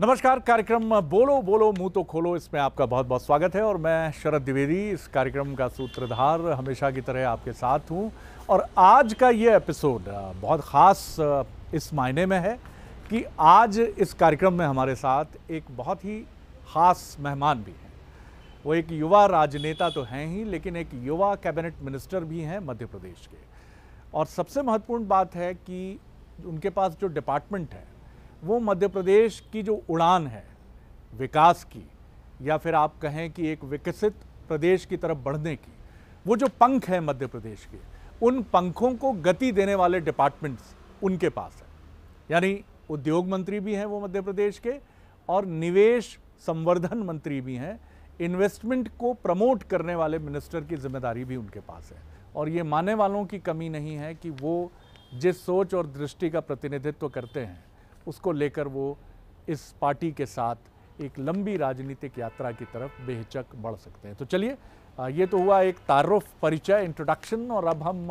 नमस्कार। कार्यक्रम बोलो बोलो मुंह तो खोलो, इसमें आपका बहुत बहुत स्वागत है और मैं शरद द्विवेदी इस कार्यक्रम का सूत्रधार हमेशा की तरह आपके साथ हूं। और आज का ये एपिसोड बहुत ख़ास इस मायने में है कि आज इस कार्यक्रम में हमारे साथ एक बहुत ही ख़ास मेहमान भी हैं। वो एक युवा राजनेता तो हैं ही, लेकिन एक युवा कैबिनेट मिनिस्टर भी हैं मध्य प्रदेश के। और सबसे महत्वपूर्ण बात है कि उनके पास जो डिपार्टमेंट है वो मध्य प्रदेश की जो उड़ान है विकास की, या फिर आप कहें कि एक विकसित प्रदेश की तरफ बढ़ने की, वो जो पंख है मध्य प्रदेश के, उन पंखों को गति देने वाले डिपार्टमेंट्स उनके पास है। यानी उद्योग मंत्री भी हैं वो मध्य प्रदेश के, और निवेश संवर्धन मंत्री भी हैं। इन्वेस्टमेंट को प्रमोट करने वाले मिनिस्टर की जिम्मेदारी भी उनके पास है। और ये मानने वालों की कमी नहीं है कि वो जिस सोच और दृष्टि का प्रतिनिधित्व करते हैं उसको लेकर वो इस पार्टी के साथ एक लंबी राजनीतिक यात्रा की तरफ बेहिचक बढ़ सकते हैं। तो चलिए, ये तो हुआ एक तारुफ, परिचय, इंट्रोडक्शन। और अब हम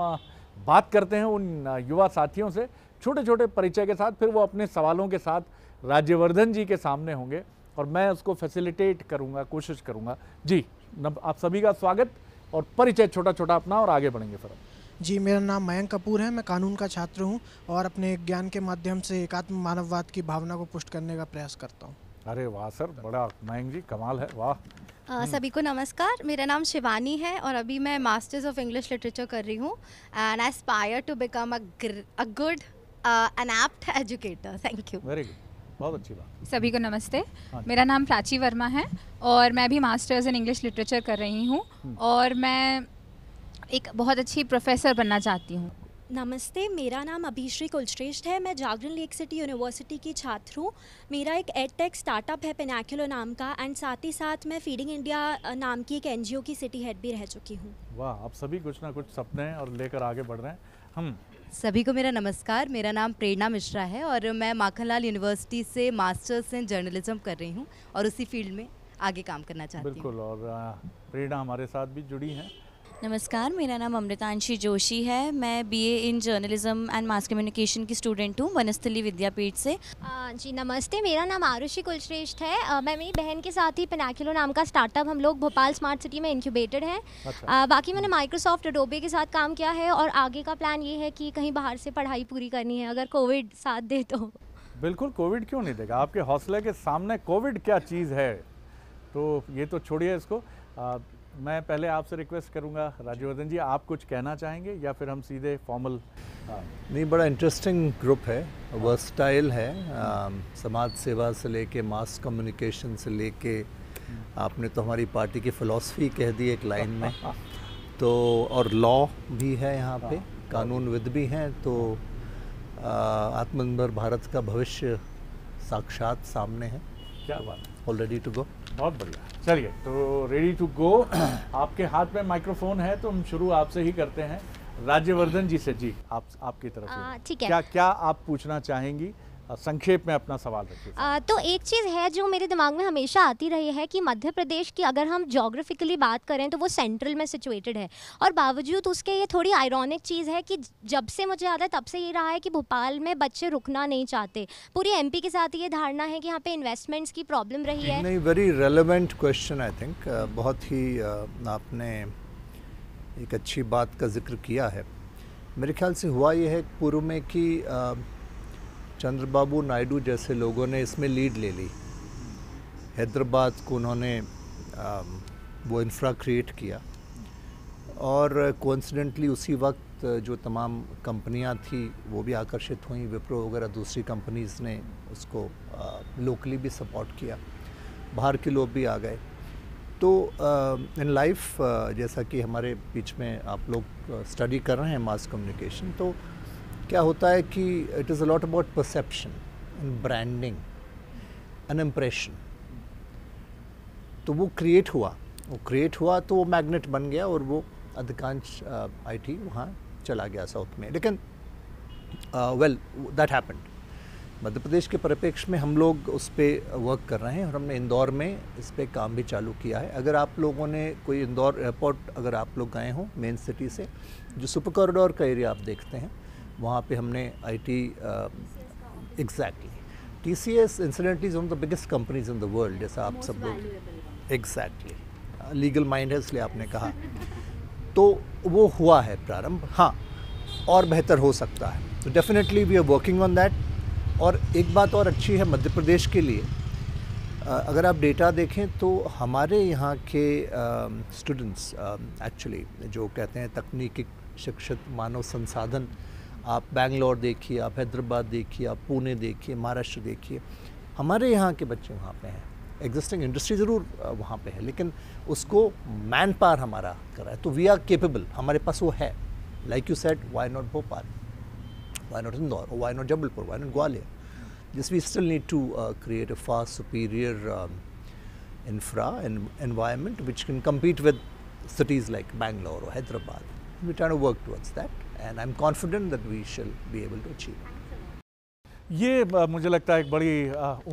बात करते हैं उन युवा साथियों से छोटे छोटे परिचय के साथ। फिर वो अपने सवालों के साथ राज्यवर्धन जी के सामने होंगे और मैं उसको फैसिलिटेट करूँगा, कोशिश करूँगा। जी, आप सभी का स्वागत। और परिचय छोटा छोटा अपना और आगे बढ़ेंगे फिर हम। जी, मेरा नाम मयंक कपूर है। मैं कानून का छात्र हूं और अपने ज्ञान के माध्यम से एकात्म मानववाद की भावना को पुष्ट करने का प्रयास करता हूं। अरे वाह सर, बड़ा मयंक जी, कमाल है, वाह। सभी को नमस्कार। मेरा नाम शिवानी है और अभी मैं मास्टर्स ऑफ इंग्लिश लिटरेचर कर रही हूँ and I aspire to become a good and apt educator. Thank you. Very good, बहुत अच्छी बात। सभी को नमस्ते। हाँ। मेरा नाम प्राची वर्मा है और मैं भी मास्टर्स इन इंग्लिश लिटरेचर कर रही हूँ और मैं एक बहुत अच्छी प्रोफेसर बनना चाहती हूँ। नमस्ते, मेरा नाम अभिश्री कुलश्रेष्ठ है। मैं जागरण लेक सिटी यूनिवर्सिटी की छात्र हूँ। मेरा एक एडटेक स्टार्टअप है पेनाक्युलर नाम का, एंड साथ ही साथ मैं फीडिंग इंडिया नाम की एक एनजीओ की सिटी हेड भी रह चुकी हूँ। वाह, आप सभी कुछ ना कुछ सपने और लेकर आगे बढ़ रहे हैं। हम सभी को मेरा नमस्कार। मेरा नाम प्रेरणा मिश्रा है और मैं माखनलाल यूनिवर्सिटी से मास्टर्स इन जर्नलिज्म कर रही हूँ और उसी फील्ड में आगे काम करना चाहती हूँ। बिल्कुल। और प्रेरणा हमारे साथ भी जुड़ी हैं। नमस्कार, मेरा नाम अमृतांशी जोशी है। मैं BA in journalism and mass communication की स्टूडेंट हूँ वनस्थली विद्यापीठ से। जी नमस्ते, मेरा नाम आरुषि कुलश्रेष्ठ है। मैं मेरी बहन के साथ ही पेनाक्युलर नाम का स्टार्टअप हम लोग भोपाल स्मार्ट सिटी में इंक्यूबेटेड है। अच्छा। बाकी मैंने माइक्रोसॉफ्ट एडोबे के साथ काम किया है और आगे का प्लान ये है कि कहीं बाहर से पढ़ाई पूरी करनी है, अगर कोविड साथ दे तो। बिल्कुल, कोविड क्यों नहीं देगा? आपके हौसले के सामने कोविड क्या चीज़ है? तो ये तो छोड़िए इसको। मैं पहले आपसे रिक्वेस्ट करूंगा, राज्यवर्धन जी, आप कुछ कहना चाहेंगे या फिर हम सीधे फॉर्मल? नहीं, बड़ा इंटरेस्टिंग ग्रुप है, वर्सटाइल है। समाज सेवा से लेके मास कम्युनिकेशन से लेके आपने तो हमारी पार्टी की फ़िलॉसफी कह दी एक लाइन में। तो और लॉ भी है यहाँ पे, कानूनविद भी हैं। तो आत्मनिर्भर भारत का भविष्य साक्षात सामने है। क्या बात, ऑल रेडी टू गो। बहुत बढ़िया। चलिए, तो रेडी टू गो। आपके हाथ में माइक्रोफोन है तो हम शुरू आपसे ही करते हैं। राज्यवर्धन जी से। जी, आपकी तरफ से ठीक है। क्या आप पूछना चाहेंगी? संक्षेप में अपना सवाल रखिए। तो एक चीज़ है जो मेरे दिमाग में हमेशा आती रही है कि मध्य प्रदेश की अगर हम जोग्राफिकली बात करें तो वो सेंट्रल में सिचुएटेड है, और बावजूद उसके ये थोड़ी आयरॉनिक चीज़ है कि जब से मुझे याद है तब से ये रहा है कि भोपाल में बच्चे रुकना नहीं चाहते। पूरी एमपी के साथ ये धारणा है कि यहाँ पे इन्वेस्टमेंट्स की प्रॉब्लम रही है। नहीं, very relevant question I think. बहुत ही आपने एक अच्छी बात का जिक्र किया है। मेरे ख्याल से हुआ ये है पूर्व में कि चंद्रबाबू नायडू जैसे लोगों ने इसमें लीड ले ली। हैदराबाद को उन्होंने वो इंफ्रा क्रिएट किया और कोइंसिडेंटली उसी वक्त जो तमाम कंपनियां थी वो भी आकर्षित हुई। विप्रो वगैरह दूसरी कंपनीज़ ने उसको लोकली भी सपोर्ट किया, बाहर के लोग भी आ गए। तो इन लाइफ जैसा कि हमारे बीच में आप लोग स्टडी कर रहे हैं मास कम्युनिकेशन, तो क्या होता है कि it is a lot about perception and branding an impression. तो वो क्रिएट हुआ तो वो मैग्नेट बन गया और वो अधिकांश आईटी वहाँ चला गया साउथ में। लेकिन well that happened. Madhya Pradesh के परिप्रेक्ष्य में हम लोग उस पर वर्क कर रहे हैं और हमने इंदौर में इस पर काम भी चालू किया है। अगर आप लोगों ने कोई इंदौर एयरपोर्ट अगर आप लोग गए हों मेन सिटी से, जो सुपर कॉरिडोर का एरिया आप देखते हैं, वहाँ पे हमने IT exactly TCS incidentally is one of the biggest companies in the world, जैसा आप सब लोग एग्जैक्टली लीगल माइंड है इसलिए आपने कहा। तो वो हुआ है प्रारंभ, हाँ, और बेहतर हो सकता है, तो definitely we are working on that. और एक बात और अच्छी है मध्य प्रदेश के लिए, अगर आप डेटा देखें तो हमारे यहाँ के स्टूडेंट्स एक्चुअली जो कहते हैं तकनीकी शिक्षित मानव संसाधन, आप बैंगलोर देखिए, आप हैदराबाद देखिए, आप पुणे देखिए, महाराष्ट्र देखिए, हमारे यहाँ के बच्चे वहाँ पे हैं। एग्जिस्टिंग इंडस्ट्री ज़रूर वहाँ पे है, लेकिन उसको मैन पावर हमारा कर रहा है, तो वी आर केपेबल, हमारे पास वो है। Like you said, why not Bhopal, why not Indore, why not Jabalpur, why not Gwalior? Just we still need to create a far superior infra and environment which can compete with cities like Bangalore or Hyderabad. We're trying to work towards that, and I'm confident that we shall be able to achieve it. ये मुझे लगता है एक बड़ी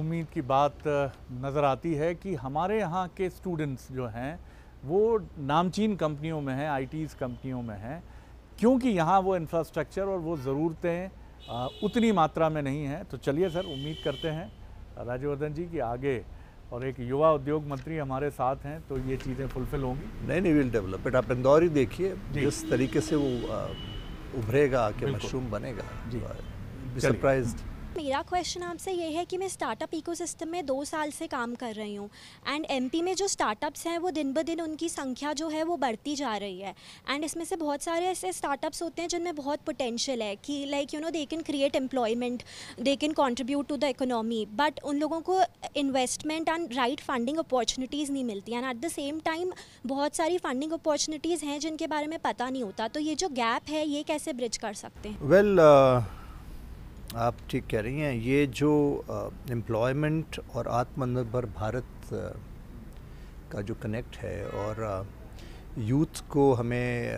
उम्मीद की बात नज़र आती है कि हमारे यहाँ के स्टूडेंट्स जो हैं वो नामचीन कंपनियों में हैं, ITs कंपनियों में हैं, क्योंकि यहाँ वो इंफ्रास्ट्रक्चर और वो ज़रूरतें उतनी मात्रा में नहीं है। तो चलिए सर, उम्मीद करते हैं राज्यवर्धन जी कि आगे, और एक युवा उद्योग मंत्री हमारे साथ हैं, तो ये चीज़ें फुलफिल होंगी। नहीं, विल डेवलप इट। आप इंदौर ही देखिए जिस तरीके से वो उभरेगा कि मशरूम बनेगा, बी सरप्राइज्ड। मेरा क्वेश्चन आपसे ये है कि मैं स्टार्टअप इकोसिस्टम में 2 साल से काम कर रही हूँ, एंड MP में जो स्टार्टअप्स हैं वो दिन ब दिन उनकी संख्या जो है वो बढ़ती जा रही है, एंड इसमें से बहुत सारे ऐसे स्टार्टअप्स होते हैं जिनमें बहुत पोटेंशियल है कि like you know they can create employment, they can contribute to the economy, but उन लोगों को investment and right funding opportunities नहीं मिलती, and at the same time बहुत सारी फंडिंग अपॉर्चुनिटीज़ हैं जिनके बारे में पता नहीं होता। तो ये जो गैप है ये कैसे ब्रिज कर सकते हैं? वेल, आप ठीक कह रही हैं। ये जो एम्प्लॉयमेंट और आत्मनिर्भर भारत का जो कनेक्ट है, और यूथ को हमें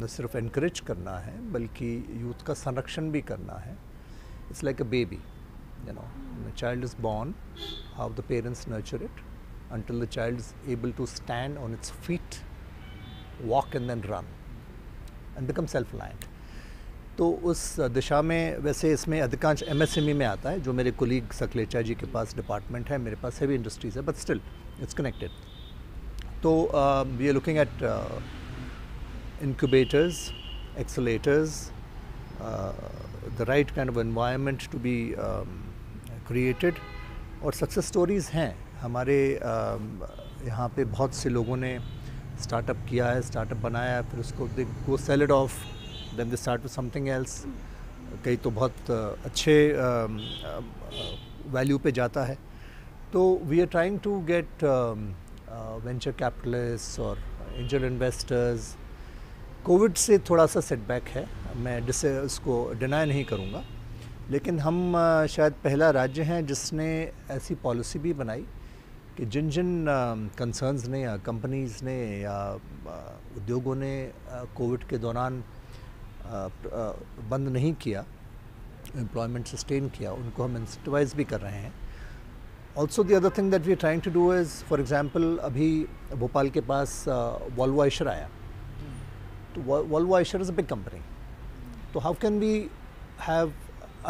न सिर्फ एनकरेज करना है बल्कि यूथ का संरक्षण भी करना है। It's like a baby, you know, the child is born, how the parents nurture it until the child is able to stand on its feet, walk and then run and become self-reliant. तो उस दिशा में वैसे इसमें अधिकांश MSME में आता है, जो मेरे कोलीग सकलेचा जी के पास डिपार्टमेंट है, मेरे पास हैवी इंडस्ट्रीज है, बट स्टिल इट्स कनेक्टेड। तो we are looking at incubators, accelerators, the right kind of environment to be created, और सक्सेस स्टोरीज़ हैं हमारे यहाँ पे। बहुत से लोगों ने स्टार्टअप किया है, स्टार्टअप बनाया है, फिर उसको they go sell it off, then they start with something else. कई तो बहुत अच्छे वैल्यू पे जाता है। तो we are trying to get venture capitalist और एंजल इन्वेस्टर्स। कोविड से थोड़ा सा सेटबैक है, मैं उसको डिनाई नहीं करूँगा, लेकिन हम शायद पहला राज्य हैं जिसने ऐसी पॉलिसी भी बनाई कि जिन जिन कंसर्न्स ने या कंपनीज़ ने या उद्योगों ने कोविड के दौरान बंद नहीं किया, एम्प्लॉयमेंट सस्टेन किया, उनको हम इंसेंटिवाइज भी कर रहे हैं। Also the other thing that we are trying to do is, for example अभी भोपाल के पास वॉल्वो आयशर आया, तो Volvo Eicher is a big company, तो how can we have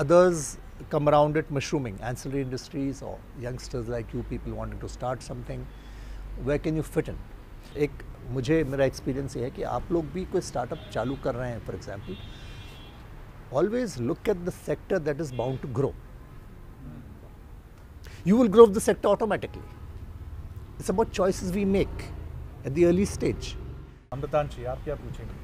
others come around it mushrooming, ancillary industries or youngsters like you people wanting to start something, where can you fit in? एक मुझे मेरा experience ये है कि आप लोग भी कोई स्टार्टअप चालू कर रहे हैं, for example, always look at the sector that is bound to grow. You will grow the sector automatically. It's about choices we make at the early stage. Amritanshi, आप क्या पूछेंगे?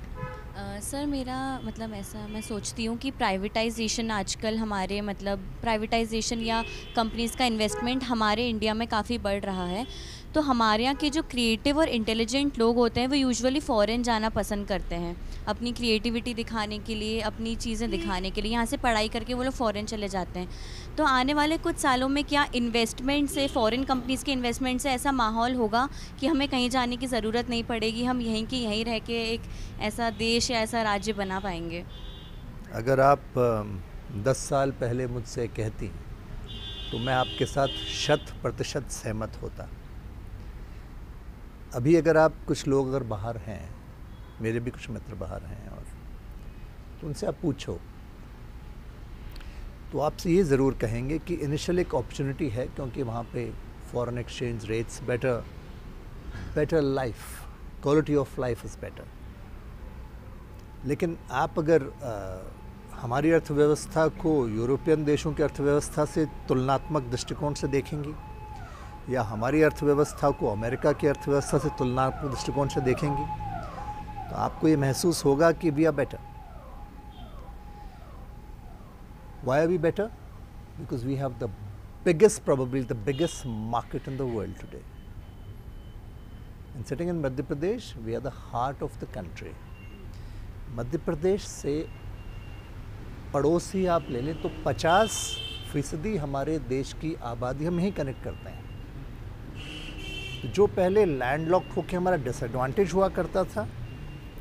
सर मेरा मतलब ऐसा मैं सोचती हूँ कि प्राइवेटाइजेशन आजकल हमारे मतलब प्राइवेटाइजेशन या कंपनीज़ का इन्वेस्टमेंट हमारे इंडिया में काफ़ी बढ़ रहा है। तो हमारे यहाँ के जो क्रिएटिव और इंटेलिजेंट लोग होते हैं वो यूजुअली फ़ॉरेन जाना पसंद करते हैं अपनी क्रिएटिविटी दिखाने के लिए, अपनी चीज़ें दिखाने के लिए। यहाँ से पढ़ाई करके वो लोग फ़ॉरेन चले जाते हैं। तो आने वाले कुछ सालों में क्या इन्वेस्टमेंट से, फ़ॉरेन कंपनीज़ के इन्वेस्टमेंट से ऐसा माहौल होगा कि हमें कहीं जाने की ज़रूरत नहीं पड़ेगी, हम यहीं के यहीं रह के एक ऐसा देश या ऐसा राज्य बना पाएंगे? अगर आप 10 साल पहले मुझसे कहती तो मैं आपके साथ 100% सहमत होता। अभी अगर आप कुछ लोग अगर बाहर हैं, मेरे भी कुछ मित्र बाहर हैं, और तो उनसे आप पूछो तो आपसे ये ज़रूर कहेंगे कि इनिशियल एक अपॉर्चुनिटी है, क्योंकि वहाँ पे foreign exchange rates better life, quality of life is better. लेकिन आप अगर हमारी अर्थव्यवस्था को यूरोपियन देशों की अर्थव्यवस्था से तुलनात्मक दृष्टिकोण से देखेंगी, या हमारी अर्थव्यवस्था को अमेरिका की अर्थव्यवस्था से तुलनात्मक दृष्टिकोण से देखेंगी, तो आपको ये महसूस होगा कि we are better. Why are we better? Because we have the biggest, probably the biggest market in the world today. And sitting in Madhya Pradesh, we are the heart of the country. Madhya Pradesh से पड़ोसी आप ले लें तो 50% हमारे देश की आबादी हम यहीं कनेक्ट करते हैं। जो पहले लैंडलॉक होकर हमारा डिसएडवांटेज हुआ करता था,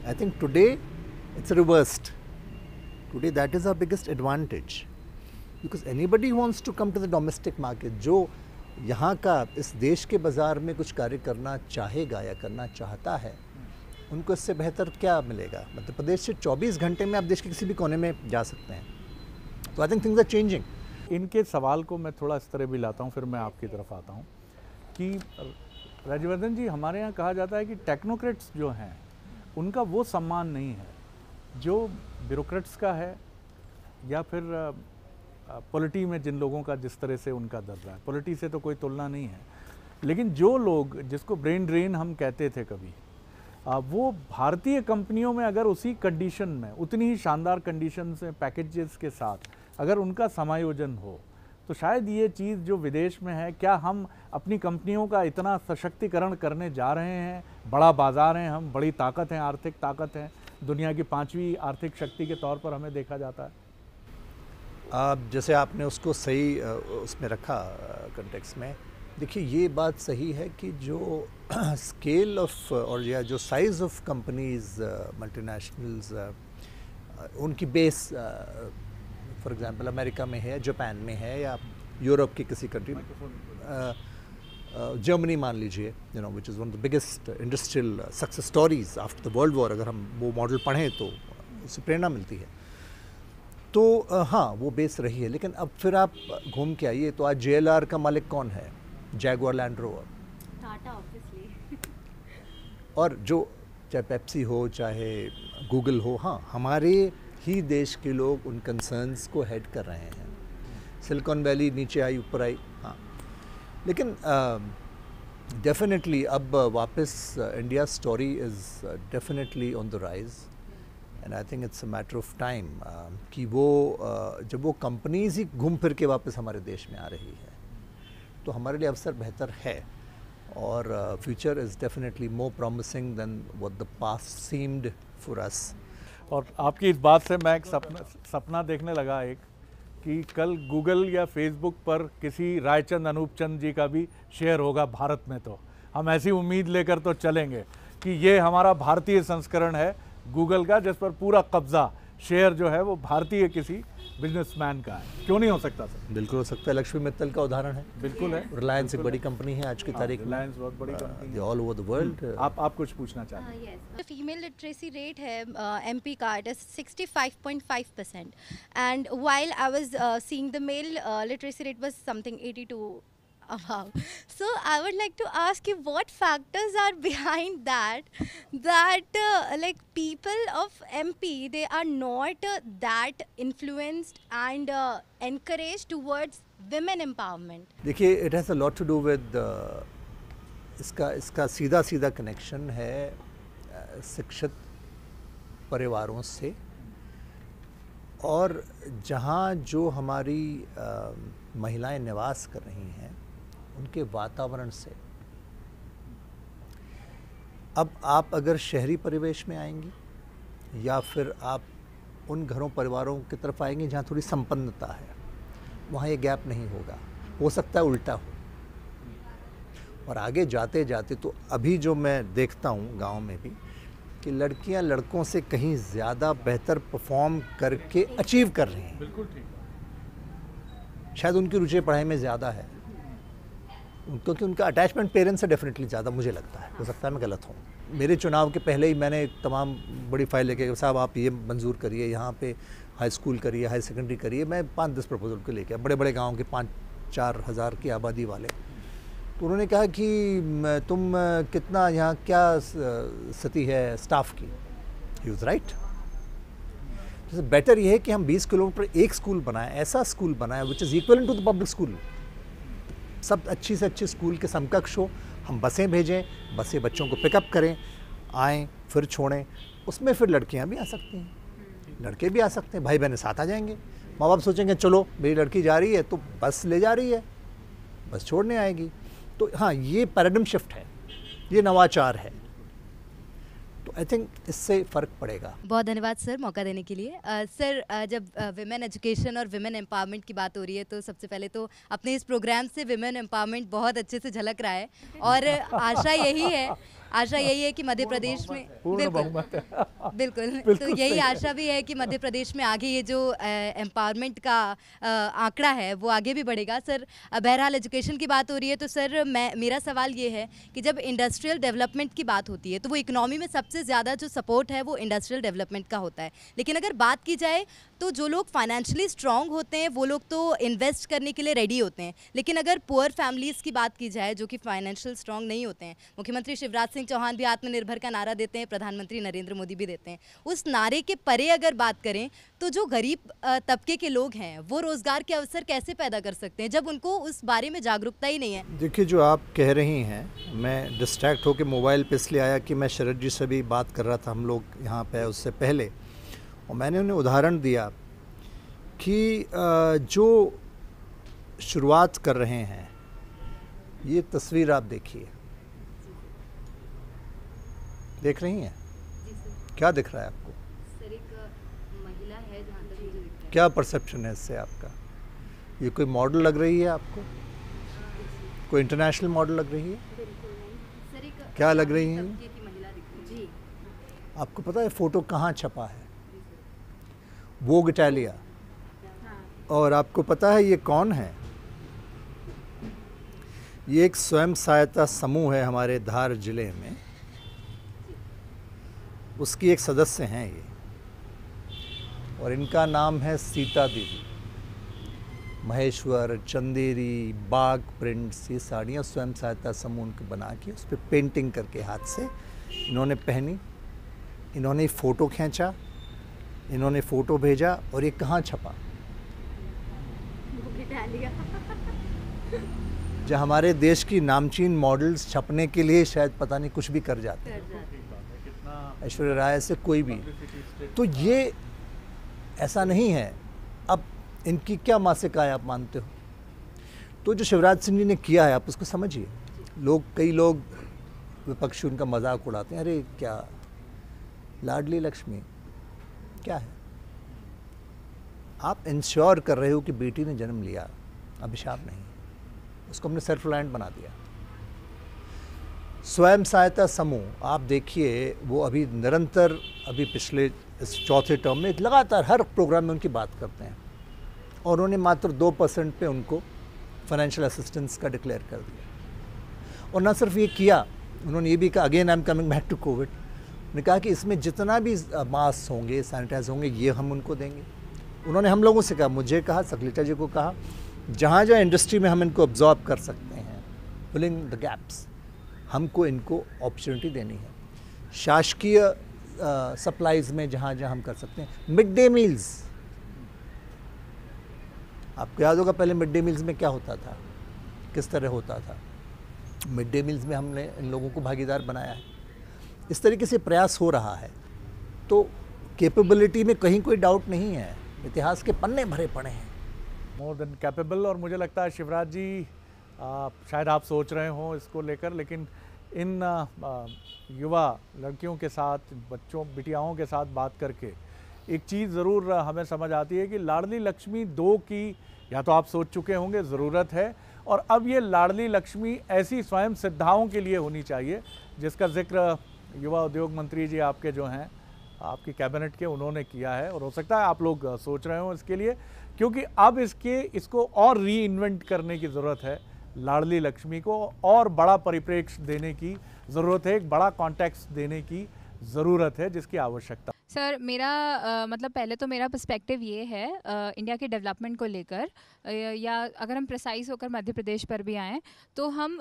I think today it's reversed. Today that is our biggest advantage, because anybody wants to come to the domestic market. जो यहाँ का इस देश के बाज़ार में कुछ कार्य करना चाहेगा या करना चाहता है, उनको इससे बेहतर क्या मिलेगा? मध्य प्रदेश से 24 घंटे में आप देश के किसी भी कोने में जा सकते हैं। तो I think things are changing. इनके सवाल को मैं थोड़ा इस तरह भी लाता हूँ, फिर मैं आपकी तरफ आता हूँ कि राज्यवर्धन जी, हमारे यहाँ कहा जाता है कि टेक्नोक्रेट्स जो हैं उनका वो सम्मान नहीं है जो ब्यूरोक्रेट्स का है, या फिर पॉलिटी में जिन लोगों का जिस तरह से उनका दर्जा है। पॉलिटी से तो कोई तुलना नहीं है, लेकिन जो लोग जिसको ब्रेन ड्रेन हम कहते थे कभी, वो भारतीय कंपनियों में अगर उसी कंडीशन में, उतनी ही शानदार कंडीशन से, पैकेजेस के साथ अगर उनका समायोजन हो, तो शायद ये चीज़ जो विदेश में है, क्या हम अपनी कंपनियों का इतना सशक्तिकरण करने जा रहे हैं? बड़ा बाज़ार हैं हम, बड़ी ताकत हैं, आर्थिक ताकत है, दुनिया की 5वीं आर्थिक शक्ति के तौर पर हमें देखा जाता है। जैसे आपने उसको सही उसमें रखा कंटेक्स्ट में, देखिए ये बात सही है कि जो स्केल ऑफ और या जो साइज़ ऑफ कंपनीज मल्टीनेशनल्स, उनकी बेस फॉर एग्जांपल अमेरिका में है, जापान में है, या यूरोप की किसी कंट्री, जर्मनी मान लीजिए, you know, which is one of the biggest industrial success stories after the world war. अगर हम वो मॉडल पढ़ें तो उससे प्रेरणा मिलती है। तो हाँ, वो बेस रही है। लेकिन अब फिर आप घूम के आइए तो आज JLR का मालिक कौन है? Jaguar land rover, Tata obviously. और जो चाहे पेप्सी हो, चाहे गूगल हो, हाँ, हमारे ही देश के लोग उन कंसर्न्स को हेड कर रहे हैं। सिलिकॉन वैली नीचे आई, ऊपर आई, हाँ। लेकिन डेफिनेटली अब वापस India story is definitely on the rise, and I think it's a matter of time कि वो जब वो कंपनीज ही घूम फिर के वापस हमारे देश में आ रही है, तो हमारे लिए अवसर बेहतर है, और future is definitely more promising than what the past seemed for us. और आपकी इस बात से मैं एक सपना देखने लगा एक, कि कल गूगल या फेसबुक पर किसी रायचंद अनूपचंद जी का भी शेयर होगा भारत में, तो हम ऐसी उम्मीद लेकर तो चलेंगे कि ये हमारा भारतीय संस्करण है गूगल का, जिस पर पूरा कब्जा, शेयर जो है वो भारतीय किसी बिजनेसमैन का है। क्यों नहीं हो सकता सर? बिल्कुल हो सकता है। लक्ष्मी मित्तल का उदाहरण है। बिल्कुल है। रिलायंस एक बड़ी कंपनी है आज की तारीख में, रिलायंस बहुत बड़ी कंपनी है ऑल ओवर द वर्ल्ड। आप कुछ पूछना चाहते हैं? The female literacy rate है MP का, it is 65.5%, and while I was seeing the male literacy rate was something 82 above. So I would like to ask you, what factors are behind that like people of MP, they are not that influenced and encouraged towards women empowerment? देखिए, it has a lot to do with इसका सीधा connection है शिक्षित परिवारों से, और जहाँ जो हमारी महिलाएं निवास कर रही हैं उनके वातावरण से। अब आप अगर शहरी परिवेश में आएंगी, या फिर आप उन घरों परिवारों की तरफ आएंगे जहाँ थोड़ी संपन्नता है, वहाँ ये गैप नहीं होगा, हो सकता है उल्टा हो। और आगे जाते जाते तो अभी जो मैं देखता हूँ गांव में भी, कि लड़कियां लड़कों से कहीं ज़्यादा बेहतर परफॉर्म करके अचीव कर रही हैं। बिल्कुल ठीक। शायद उनकी रुचि पढ़ाई में ज़्यादा है, क्योंकि उनका अटैचमेंट पेरेंट्स से डेफिनेटली ज़्यादा, मुझे लगता है। हो सकता है मैं गलत हूँ। मेरे चुनाव के पहले ही मैंने तमाम बड़ी फाइल लेके, साहब आप ये मंजूर करिए, यहाँ पे हाई स्कूल करिए, हाई सेकेंडरी करिए। मैं 5-10 प्रपोजल को लेके, बड़े बड़े गाँव के 5-4 हज़ार की आबादी वाले। तो उन्होंने कहा कि तुम कितना यहाँ क्या स्थिति है स्टाफ की। He was right. तो बेटर ये है कि हम 20 किलोमीटर एक स्कूल बनाएं, ऐसा स्कूल बनाएं which is equal to the public school. सब अच्छी से अच्छे स्कूल के समकक्ष हो। हम बसें भेजें, बसें बच्चों को पिकअप करें, आएँ फिर छोड़ें। उसमें फिर लड़कियां भी आ सकती हैं, लड़के भी आ सकते हैं, भाई बहनें साथ आ जाएंगे। माँ बाप सोचेंगे चलो मेरी लड़की जा रही है तो बस ले जा रही है, बस छोड़ने आएगी। तो हाँ, ये पैराडिम शिफ्ट है, ये नवाचार है। तो आई थिंक इससे फ़र्क पड़ेगा। बहुत धन्यवाद सर मौका देने के लिए। सर जब विमेन एजुकेशन और विमेन एम्पावरमेंट की बात हो रही है तो सबसे पहले तो अपने इस प्रोग्राम से विमेन एम्पावरमेंट बहुत अच्छे से झलक रहा है और आशा यही है कि मध्य प्रदेश में बिल्कुल तो यही आशा भी है कि मध्य प्रदेश में आगे ये जो एम्पावरमेंट का आंकड़ा है वो आगे भी बढ़ेगा। सर बहरहाल एजुकेशन की बात हो रही है तो सर मेरा सवाल ये है कि जब इंडस्ट्रियल डेवलपमेंट की बात होती है तो वो इकोनॉमी में सबसे ज़्यादा जो सपोर्ट है वो इंडस्ट्रियल डेवलपमेंट का होता है। लेकिन अगर बात की जाए तो जो लोग फाइनेंशियली स्ट्रांग होते हैं वो लोग तो इन्वेस्ट करने के लिए रेडी होते हैं, लेकिन अगर पुअर फैमिलीज़ की बात की जाए जो कि फाइनेंशियल स्ट्रांग नहीं होते हैं, मुख्यमंत्री शिवराज सिंह चौहान भी आत्मनिर्भर का नारा देते हैं, प्रधानमंत्री नरेंद्र मोदी भी देते हैं। उस नारे के परे अगर बात करें तो जो गरीब तबके के लोग हैं वो रोज़गार के अवसर कैसे पैदा कर सकते हैं जब उनको उस बारे में जागरूकता ही नहीं है? देखिए, जो आप कह रही हैं, मैं डिस्ट्रैक्ट होकर मोबाइल पे इसलिए आया कि मैं शरद जी से भी बात कर रहा था, हम लोग यहाँ पे उससे पहले, और मैंने उन्हें उदाहरण दिया कि जो शुरुआत कर रहे हैं, ये तस्वीर आप देखिए, देख रही हैं? क्या दिख रहा है आपको? सर एक महिला है जहाँ तक मुझे दिख रहा है। क्या परसेप्शन है इससे आपका? ये कोई मॉडल लग रही है आपको? कोई इंटरनेशनल मॉडल लग रही है? बिल्कुल नहीं सर, एक क्या लग रही है? तबके की महिला दिख रही है जी। आपको पता है फोटो कहाँ छपा है? वोग इटालिया। और आपको पता है ये कौन है? ये एक स्वयं सहायता समूह है हमारे धार जिले में, उसकी एक सदस्य हैं ये, और इनका नाम है सीता देवी। महेश्वर, चंदेरी, बाग प्रिंट्स, ये साड़ियाँ स्वयं सहायता समूह उनको बना के उस पर पेंटिंग करके हाथ से इन्होंने पहनी, इन्होंने फ़ोटो खींचा, इन्होंने फ़ोटो भेजा, और ये कहाँ छपा? जो हमारे देश की नामचीन मॉडल्स छपने के लिए शायद पता नहीं कुछ भी कर जाते हैं, ऐश्वर्या राय से कोई भी। तो ये ऐसा नहीं है। अब इनकी क्या मासिक आय आप मानते हो? तो जो शिवराज सिंह जी ने किया है आप उसको समझिए। कई लोग विपक्षी उनका मजाक उड़ाते हैं, अरे क्या लाडली लक्ष्मी क्या है? आप इंश्योर कर रहे हो कि बेटी ने जन्म लिया, अभिशाप नहीं, उसको हमने सेल्फ रिलायंट बना दिया। स्वयं सहायता समूह आप देखिए, वो अभी निरंतर, अभी पिछले इस चौथे टर्म में लगातार हर प्रोग्राम में उनकी बात करते हैं, और उन्होंने मात्र 2% पे उनको फाइनेंशियल असिस्टेंस का डिक्लेयर कर दिया। और ना सिर्फ ये किया, उन्होंने ये भी कहा, again I am coming back to Covid, उन्होंने कहा कि इसमें जितना भी मास्क होंगे, सैनिटाइज होंगे, ये हम उनको देंगे। उन्होंने हम लोगों से कहा, मुझे कहा, सकलेचा जी को कहा, जहाँ जहाँ इंडस्ट्री में हम इनको ऑब्जॉर्ब कर सकते हैं, फिलिंग द गैप्स, हमको इनको अपॉर्चुनिटी देनी है। शासकीय सप्लाईज में जहाँ जहाँ हम कर सकते हैं, मिड डे मील्स, आपको याद होगा पहले मिड डे मील्स में क्या होता था, किस तरह होता था। मिड डे मील्स में हमने इन लोगों को भागीदार बनाया है। इस तरीके से प्रयास हो रहा है। तो कैपेबिलिटी में कहीं कोई डाउट नहीं है, इतिहास के पन्ने भरे पड़े हैं। More than capable. और मुझे लगता है शिवराज जी, शायद आप सोच रहे हों इसको लेकर, लेकिन इन युवा लड़कियों के साथ, बच्चों बिटियाओं के साथ बात करके एक चीज़ ज़रूर हमें समझ आती है कि लाडली लक्ष्मी 2 की या तो आप सोच चुके होंगे ज़रूरत है, और अब ये लाडली लक्ष्मी ऐसी स्वयं सिद्धाओं के लिए होनी चाहिए जिसका जिक्र युवा उद्योग मंत्री जी आपके जो हैं, आपकी कैबिनेट के, उन्होंने किया है। और हो सकता है आप लोग सोच रहे हो इसके लिए, क्योंकि अब इसको और री इन्वेंट करने की ज़रूरत है। लाडली लक्ष्मी को और बड़ा परिप्रेक्ष्य देने की ज़रूरत है, एक बड़ा कॉन्टेक्स्ट देने की ज़रूरत है, जिसकी आवश्यकता सर मेरा मतलब पहले तो मेरा पर्सपेक्टिव ये है इंडिया के डेवलपमेंट को लेकर, या अगर हम प्रिसाइज होकर मध्य प्रदेश पर भी आएँ तो हम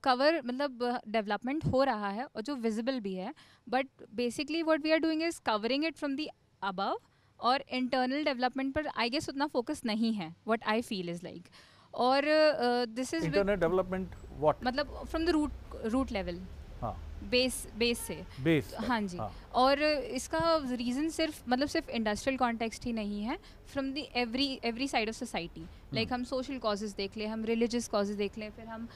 कवर मतलब डेवलपमेंट हो रहा है और जो विजिबल भी है, but basically what we are doing is covering it from the above, और इंटरनल डेवलपमेंट पर आई गेस उतना फोकस नहीं है, what I feel is like. और this is internal development what, मतलब फ्रॉम द रूट लेवल, हाँ base से base, हाँ जी। और इसका रीज़न सिर्फ इंडस्ट्रियल कॉन्टेक्स्ट ही नहीं है, from the every side of society. Like हम सोशल कॉजेज़ देख लें, हम रिलीजियस कॉजेज़ देख लें, फिर हम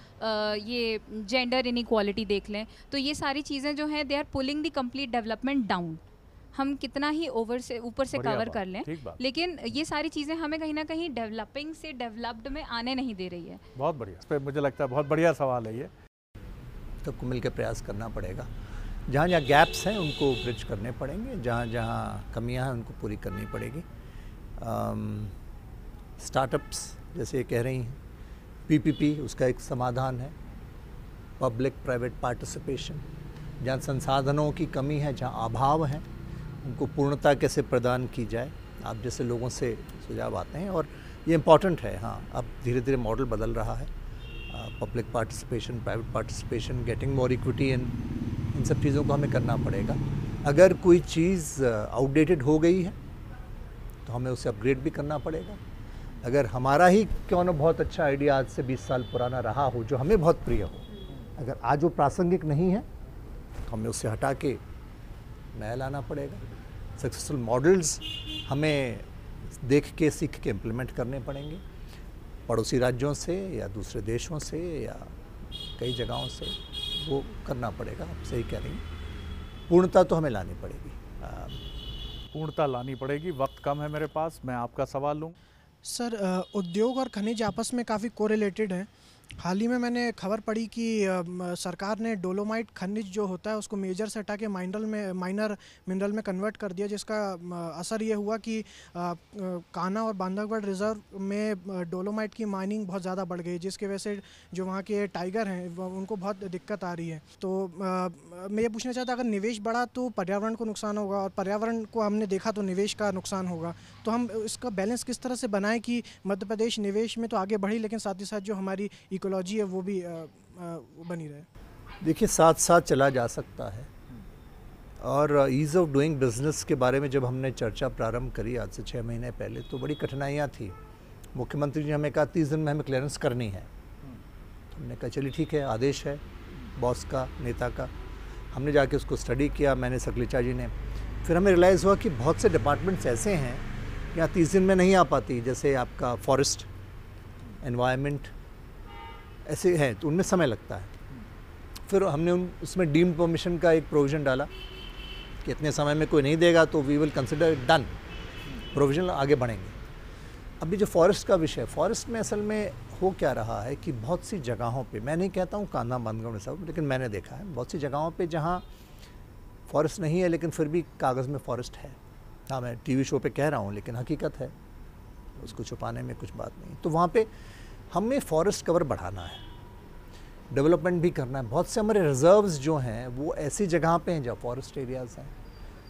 ये जेंडर इनइक्वालिटी देख लें, तो ये सारी चीज़ें जो हैं they are pulling the complete development down. हम कितना ही ऊपर से कवर कर लें, लेकिन ये सारी चीज़ें हमें कहीं ना कहीं डेवलपिंग से डेवलप्ड में आने नहीं दे रही है। बहुत बढ़िया, इस पर मुझे लगता है बहुत बढ़िया सवाल है ये। सबको मिलकर प्रयास करना पड़ेगा, जहाँ जहाँ गैप्स हैं उनको ब्रिज करने पड़ेंगे, जहाँ जहाँ कमियाँ हैं उनको पूरी करनी पड़ेगी। स्टार्टअप्स जैसे कह रही हैं, पीपीपी उसका एक समाधान है, पब्लिक प्राइवेट पार्टिसिपेशन। जहाँ संसाधनों की कमी है, जहाँ अभाव है, उनको पूर्णता कैसे प्रदान की जाए, आप जैसे लोगों से सुझाव आते हैं और ये इम्पॉर्टेंट है। हाँ, अब धीरे धीरे मॉडल बदल रहा है, public participation, private participation, getting more equity, इन सब चीज़ों को हमें करना पड़ेगा। अगर कोई चीज़ आउटडेटेड हो गई है तो हमें उसे अपग्रेड भी करना पड़ेगा। अगर हमारा ही क्यों ना बहुत अच्छा आइडिया आज से 20 साल पुराना रहा हो, जो हमें बहुत प्रिय हो, अगर आज वो प्रासंगिक नहीं है तो हमें उसे हटा के नया लाना पड़ेगा। सक्सेसफुल मॉडल्स हमें देख के सीख के इम्प्लीमेंट करने पड़ेंगे, पड़ोसी राज्यों से या दूसरे देशों से या कई जगहों से वो करना पड़ेगा। आप सही कह रही हैं, पूर्णता तो हमें लानी पड़ेगी, पूर्णता लानी पड़ेगी। वक्त कम है मेरे पास, मैं आपका सवाल लूँ। सर उद्योग और खनिज आपस में काफ़ी कोरिलेटेड हैं। हाल ही में मैंने खबर पढ़ी कि सरकार ने डोलोमाइट खनिज जो होता है उसको मेजर से हटा के माइनर मिनरल में कन्वर्ट कर दिया, जिसका असर ये हुआ कि कान्हा और बांधवगढ़ रिजर्व में डोलोमाइट की माइनिंग बहुत ज़्यादा बढ़ गई, जिसकी वजह से जो वहाँ के टाइगर हैं उनको बहुत दिक्कत आ रही है। तो मैं ये पूछना चाहता, अगर निवेश बढ़ा तो पर्यावरण को नुकसान होगा, और पर्यावरण को हमने देखा तो निवेश का नुकसान होगा, तो हम इसका बैलेंस किस तरह से बनाएं कि मध्य प्रदेश निवेश में तो आगे बढ़ी, लेकिन साथ ही साथ जो हमारी इकोलॉजी है वो भी बनी रहे। देखिए, साथ साथ चला जा सकता है। और ईज़ ऑफ डूइंग बिजनेस के बारे में जब हमने चर्चा प्रारंभ करी आज से 6 महीने पहले, तो बड़ी कठिनाइयाँ थी। मुख्यमंत्री जी ने हमें कहा 30 दिन में हमें क्लियरेंस करनी है। तो हमने कहा चलिए ठीक है, आदेश है बॉस का, नेता का। हमने जाके उसको स्टडी किया, मैंने, सकलेचा जी ने। फिर हमें रियलाइज़ हुआ कि बहुत से डिपार्टमेंट्स ऐसे हैं यहाँ 30 दिन में नहीं आ पाती, जैसे आपका फॉरेस्ट, एनवायरनमेंट, ऐसे हैं तो उनमें समय लगता है। फिर हमने उसमें डीम्ड परमिशन का एक प्रोविज़न डाला कि इतने समय में कोई नहीं देगा तो we will consider it done, provision आगे बढ़ेंगे। अभी जो फॉरेस्ट का विषय, फॉरेस्ट में असल में हो क्या रहा है कि बहुत सी जगहों पे, मैं नहीं कहता हूँ कान्हा बांधवगढ़ सब, लेकिन मैंने देखा है बहुत सी जगहों पे जहाँ फॉरेस्ट नहीं है लेकिन फिर भी कागज़ में फॉरेस्ट है। हाँ, मैं टीवी शो पे कह रहा हूँ लेकिन हकीकत है, उसको छुपाने में कुछ बात नहीं। तो वहाँ पे हमें फॉरेस्ट कवर बढ़ाना है, डेवलपमेंट भी करना है। बहुत से हमारे रिजर्व्स जो हैं वो ऐसी जगह पे हैं जहाँ फॉरेस्ट एरियाज़ हैं,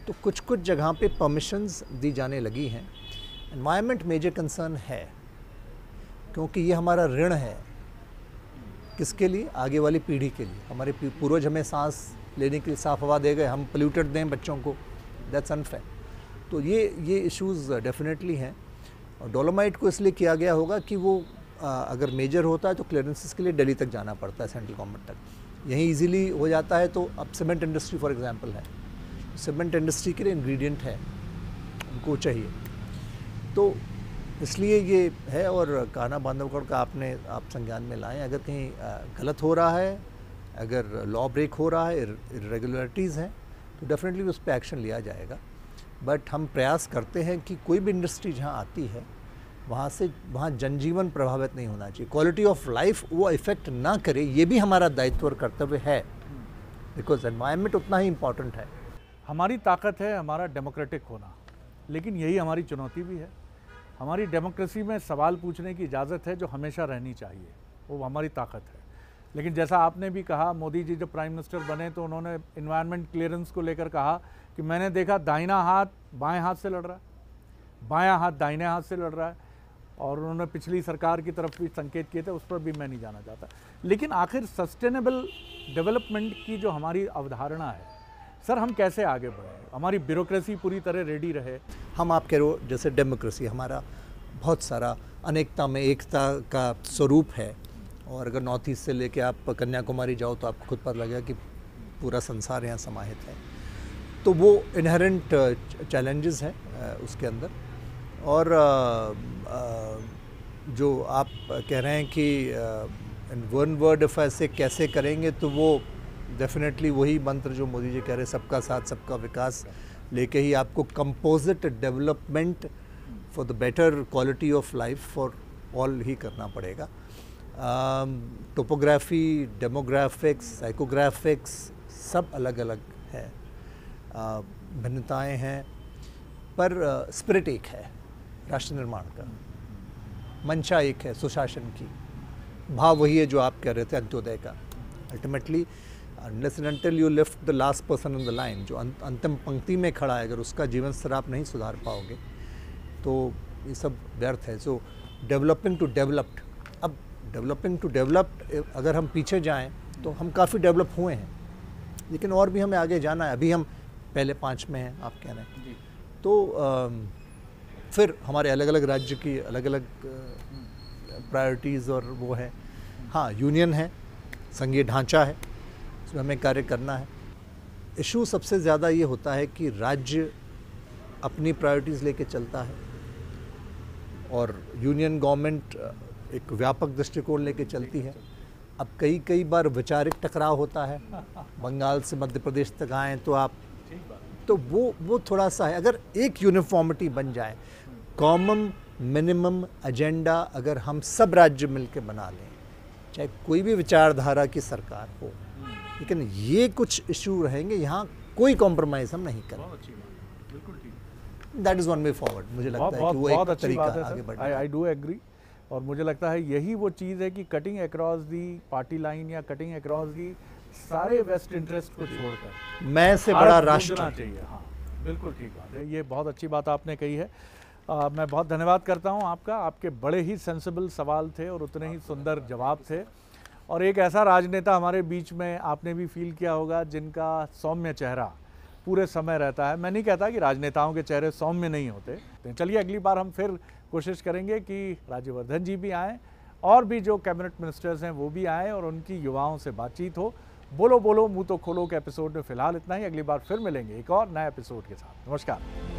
तो कुछ कुछ जगह पे परमिशंस दी जाने लगी हैं। एनवायरनमेंट मेजर कंसर्न है, क्योंकि ये हमारा ऋण है। किसके लिए? आगे वाली पीढ़ी के लिए। हमारे पूर्वज हमें सांस लेने के लिए साफ़ हवा दे गए, हम पोल्यूटेड दें बच्चों को, दैट्स अनफेयर। तो ये इश्यूज़ डेफिनेटली हैं। और डोलोमाइट को इसलिए किया गया होगा कि वो अगर मेजर होता है तो क्लियरेंसेस के लिए दिल्ली तक जाना पड़ता है, सेंट्रल गवर्नमेंट तक। यहीं इजीली हो जाता है। तो अब सीमेंट इंडस्ट्री फॉर एग्जांपल है, सीमेंट इंडस्ट्री के लिए इंग्रेडिएंट है, उनको चाहिए, तो इसलिए ये है। और कान्हा बांधवगढ़ का आप संज्ञान में लाएं। अगर कहीं गलत हो रहा है, अगर लॉ ब्रेक हो रहा है, इरेगुलरिटीज़ हैं, तो डेफिनेटली उस पर एक्शन लिया जाएगा। बट हम प्रयास करते हैं कि कोई भी इंडस्ट्री जहाँ आती है वहाँ जनजीवन प्रभावित नहीं होना चाहिए, क्वालिटी ऑफ लाइफ वो इफ़ेक्ट ना करे। ये भी हमारा दायित्व और कर्तव्य है, बिकॉज एनवायरनमेंट उतना ही इम्पॉर्टेंट है। हमारी ताकत है हमारा डेमोक्रेटिक होना, लेकिन यही हमारी चुनौती भी है। हमारी डेमोक्रेसी में सवाल पूछने की इजाज़त है जो हमेशा रहनी चाहिए, वो हमारी ताकत है। लेकिन जैसा आपने भी कहा, मोदी जी जब प्राइम मिनिस्टर बने तो उन्होंने इन्वायरमेंट क्लियरेंस को लेकर कहा कि मैंने देखा दाहिना हाथ बाएं हाथ से लड़ रहा है, बायां हाथ दाहिने हाथ से लड़ रहा है, और उन्होंने पिछली सरकार की तरफ भी संकेत किए थे, उस पर भी मैं नहीं जाना चाहता। लेकिन आखिर सस्टेनेबल डेवलपमेंट की जो हमारी अवधारणा है सर, हम कैसे आगे बढ़ें? हमारी ब्यूरोक्रेसी पूरी तरह रेडी रहे। हम आप कह रहे हो जैसे डेमोक्रेसी हमारा बहुत सारा अनेकता में एकता का स्वरूप है, और अगर नॉर्थ ईस्ट से लेके आप कन्याकुमारी जाओ तो आपको खुद पता लगेगा कि पूरा संसार यहाँ समाहित है। तो वो इनहेरेंट चैलेंजेस हैं उसके अंदर। और जो आप कह रहे हैं कि इन वन वर्ड इफ ऐसे कैसे करेंगे, तो वो डेफिनेटली वही मंत्र जो मोदी जी कह रहे हैं, सबका साथ सबका विकास लेके ही आपको composite development for the better quality of life for all he करना पड़ेगा। टोपोग्राफी, डेमोग्राफिक्स, साइकोग्राफिक्स सब अलग अलग है, भिन्नताएं हैं, पर स्पिरिट एक है राष्ट्र निर्माण का, मंशा एक है सुशासन की, भाव वही है जो आप कह रहे थे अंत्योदय का। Ultimately unless and until you lift the last person on the line, जो अंतिम पंक्ति में खड़ा है, अगर उसका जीवन स्तर आप नहीं सुधार पाओगे तो ये सब व्यर्थ है। सो डेवलपिंग टू डेवलप्ड, अब डेवलपिंग टू डेवलप्ड अगर हम पीछे जाएं तो हम काफ़ी डेवलप हुए हैं, लेकिन और भी हमें आगे जाना है। अभी हम पहले 5 में हैं आप कह रहे हैं, तो फिर हमारे अलग अलग राज्य की अलग अलग प्रायोरिटीज़ और वो है। हाँ, यूनियन है, संघीय ढांचा है, उसमें हमें कार्य करना है। इशू सबसे ज़्यादा ये होता है कि राज्य अपनी प्रायोरिटीज़ लेके चलता है और यूनियन गवर्नमेंट एक व्यापक दृष्टिकोण लेके चलती है। अब कई बार वैचारिक टकराव होता है, बंगाल से मध्य प्रदेश तक आएँ तो आप, तो वो थोड़ा सा है। अगर एक यूनिफॉर्मिटी बन जाए, कॉमन मिनिमम एजेंडा अगर हम सब राज्य मिलके बना लें, चाहे कोई भी विचारधारा की सरकार हो, लेकिन ये कुछ इशू रहेंगे, यहाँ कोई कॉम्प्रोमाइज़ हम नहीं करेंगे। That is one way forward. मुझे लगता है कि वो एक तरीका आगे बढ़ना। आई डू एग्री, और मुझे लगता है यही वो चीज़ है कि cutting across the party line या कटिंग अक्रॉस दी सारे वेस्ट इंटरेस्ट को छोड़कर मैं से बड़ा राष्ट्र चाहिए। हाँ, बिल्कुल ठीक बात है, ये बहुत अच्छी बात आपने कही है। मैं बहुत धन्यवाद करता हूँ आपका। आपके बड़े ही सेंसिबल सवाल थे और उतने ही सुंदर जवाब थे, और एक ऐसा राजनेता हमारे बीच में आपने भी फील किया होगा जिनका सौम्य चेहरा पूरे समय रहता है। मैं नहीं कहता कि राजनेताओं के चेहरे सौम्य नहीं होते। तो चलिए अगली बार हम फिर कोशिश करेंगे कि राज्यवर्धन जी भी आएँ और भी जो कैबिनेट मिनिस्टर्स हैं वो भी आएँ और उनकी युवाओं से बातचीत हो। बोलो बोलो मुंह तो खोलो के एपिसोड में फिलहाल इतना ही। अगली बार फिर मिलेंगे एक और नए एपिसोड के साथ। नमस्कार।